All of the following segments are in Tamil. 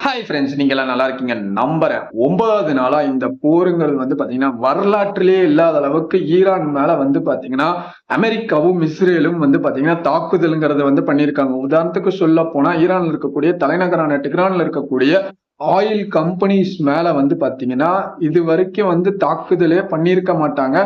ஹாய் ஃப்ரெண்ட்ஸ், நீங்க எல்லாம் நல்லா இருக்கீங்க நம்புறேன். 9வது நாளா இந்த போருங்கிறது பாத்தீங்கன்னா வரலாற்றிலேயே இல்லாத அளவுக்கு ஈரான் மேல பாத்தீங்கன்னா அமெரிக்காவும் இஸ்ரேலும் பாத்தீங்கன்னா தாக்குதல்ங்கிறத பண்ணியிருக்காங்க. உதாரணத்துக்கு சொல்ல போனா ஈரான்ல இருக்கக்கூடிய தலைநகரான டெஹ்ரான்ல இருக்கக்கூடிய ஆயில் கம்பெனிஸ் மேல பாத்தீங்கன்னா இது வரைக்கும் தாக்குதலே பண்ணியிருக்க மாட்டாங்க.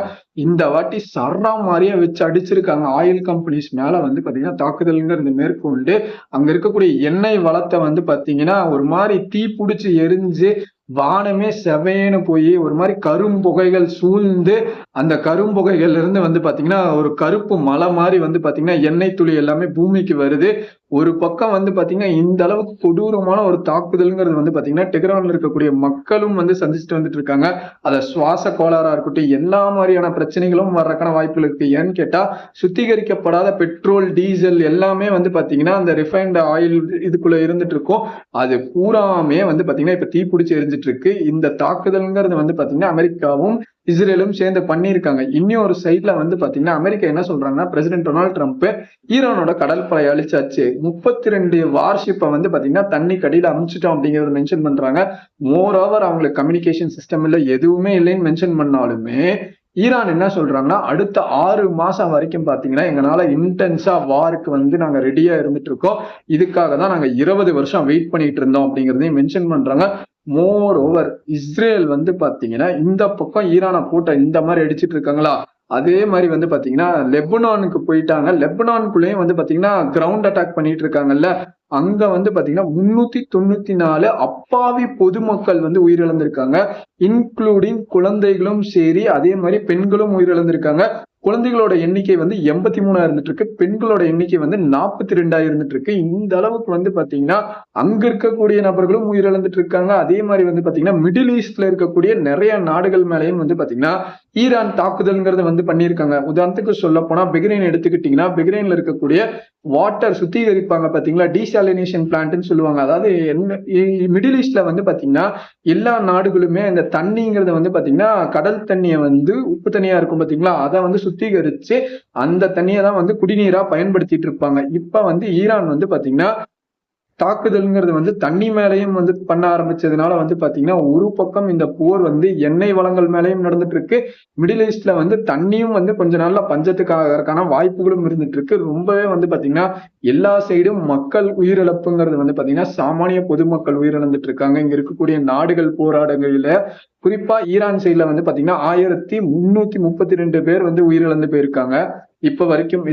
இந்த வாட்டி சர்ரா மாதிரியே வச்சு அடிச்சிருக்காங்க. ஆயில் கம்பெனிஸ் மேல பாத்தீங்கன்னா தாக்குதல்ங்கிறது மேற்கொண்டு அங்க இருக்கக்கூடிய எண்ணெய் வளத்தை பாத்தீங்கன்னா ஒரு மாதிரி தீ பிடிச்சி எரிஞ்சு வானமே செவேன்னு போய் ஒரு மாதிரி கரும்புகைகள் சூழ்ந்து அந்த கரும்புகைகள்ல இருந்து பாத்தீங்கன்னா ஒரு கருப்பு மலை மாதிரி பாத்தீங்கன்னா எண்ணெய் துளி எல்லாமே பூமிக்கு வருது. ஒரு பக்கம் பாத்தீங்கன்னா இந்த அளவுக்கு கொடூரமான ஒரு தாக்குதல்ங்கிறது பாத்தீங்கன்னா டெஹ்ரான்ல இருக்கக்கூடிய மக்களும் சந்திச்சுட்டு வந்துட்டு இருக்காங்க. அத சுவாச கோளாறா இருக்கட்டும், எல்லா மாதிரியான பிரச்சனைகளும் வர்றதுக்கான வாய்ப்புகள் இருக்கு. ஏன்னு கேட்டா சுத்திகரிக்கப்படாத பெட்ரோல் டீசல் எல்லாமே பாத்தீங்கன்னா அந்த ரிஃபைன்ட் ஆயில் இதுக்குள்ள இருந்துட்டு இருக்கும். அது பூராமே பாத்தீங்கன்னா இப்ப தீப்பிடிச்சு எரிஞ்சிட்டு இருக்கு. இந்த தாக்குதல்ங்கிறது பாத்தீங்கன்னா அமெரிக்காவும் இஸ்ரேலும் சேர்ந்து பண்ணியிருக்காங்க. இன்னொரு சைட்ல பாத்தீங்கன்னா அமெரிக்கா என்ன சொல்றாங்கன்னா, பிரசிடென்ட் டொனால்ட் ட்ரம்ப் ஈரானோட கடற்படை அழிச்சாச்சு, 32 வார்ஷிப்பை பாத்தீங்கன்னா தண்ணி கடியில அனுப்பிச்சிட்டோம் அப்படிங்கறத மென்ஷன் பண்றாங்க. மோர் ஓவர் அவங்களுக்கு கம்யூனிகேஷன் சிஸ்டம் இல்ல எதுவுமே இல்லைன்னு மென்ஷன் பண்ணாலுமே ஈரான் என்ன சொல்றாங்கன்னா, அடுத்த 6 மாசம் வரைக்கும் பாத்தீங்கன்னா எங்களால இன்டென்ஸா வாருக்கு நாங்க ரெடியா இருந்துட்டு இருக்கோம். இதுக்காக தான் நாங்க 20 வருஷம் வெயிட் பண்ணிட்டு இருந்தோம் அப்படிங்கறதையும் மென்ஷன் பண்றாங்க. மோர் ஓவர் இஸ்ரேல் பாத்தீங்கன்னா இந்த பக்கம் ஈரானை போட்ட இந்த மாதிரி அடிச்சிட்டு இருக்காங்களா, அதே மாதிரி பாத்தீங்கன்னா லெபனானுக்கு போயிட்டாங்க. லெபனானுக்குள்ளேயும் பாத்தீங்கன்னா கிரவுண்ட் அட்டாக் பண்ணிட்டு இருக்காங்கல்ல, அங்க பாத்தீங்கன்னா 394 அப்பாவி பொதுமக்கள் உயிரிழந்திருக்காங்க. இன்க்ளூடிங் குழந்தைகளும் சரி, அதே மாதிரி பெண்களும் உயிரிழந்திருக்காங்க. குழந்தைகளோட எண்ணிக்கை 83 இருந்துட்டு இருக்கு, பெண்களோட எண்ணிக்கை 42 இருந்துட்டு இருக்கு. இந்த அளவுக்கு பாத்தீங்கன்னா அங்க இருக்கக்கூடிய நபர்களும் உயிரிழந்துட்டு இருக்காங்க. அதே மாதிரி பாத்தீங்கன்னா மிடில் ஈஸ்ட்ல இருக்கக்கூடிய நிறைய நாடுகள் மேலேயும் பாத்தீங்கன்னா ஈரான் தாக்குதல்ங்கிறது பண்ணியிருக்காங்க. உதாரணத்துக்கு சொல்ல போனா பஹ்ரைன் எடுத்துக்கிட்டீங்கன்னா, பஹ்ரைன்ல இருக்கக்கூடிய வாட்டர் சுத்திகரிப்பாங்க பாத்தீங்களா, டீசாலினேஷன் பிளான்ட்னு சொல்லுவாங்க. அதாவது மிடில் ஈஸ்ட்ல பாத்தீங்கன்னா எல்லா நாடுகளுமே இந்த தண்ணிங்கிறத பாத்தீங்கன்னா கடல் தண்ணியை உப்பு தண்ணியா இருக்கும் பாத்தீங்களா, அதை சுத்திகரிச்சு அந்த தண்ணியை தான் குடிநீரா பயன்படுத்திட்டு இருப்பாங்க. இப்ப ஈரான் பாத்தீங்கன்னா தாக்குதல்ங்கிறது தண்ணி மேலையும் பண்ண ஆரம்பிச்சதுனால பாத்தீங்கன்னா ஒரு பக்கம் இந்த போர் எண்ணெய் வளங்கள் மேலையும் நடந்துட்டு இருக்கு. மிடில் ஈஸ்ட்ல தண்ணியும் கொஞ்ச நாள்ல பஞ்சத்துக்கான வாய்ப்புகளும் இருந்துட்டு இருக்கு. ரொம்பவே பாத்தீங்கன்னா எல்லா சைடும் மக்கள் உயிரிழப்புங்கிறது பாத்தீங்கன்னா சாமானிய பொதுமக்கள் உயிரிழந்துட்டு இருக்காங்க. இங்க இருக்கக்கூடிய நாடுகள் போராட்டங்களில குறிப்பா ஈரான் சைட்ல பாத்தீங்கன்னா 1332 பேர் உயிரிழந்து போயிருக்காங்க இப்ப வரைக்கும்.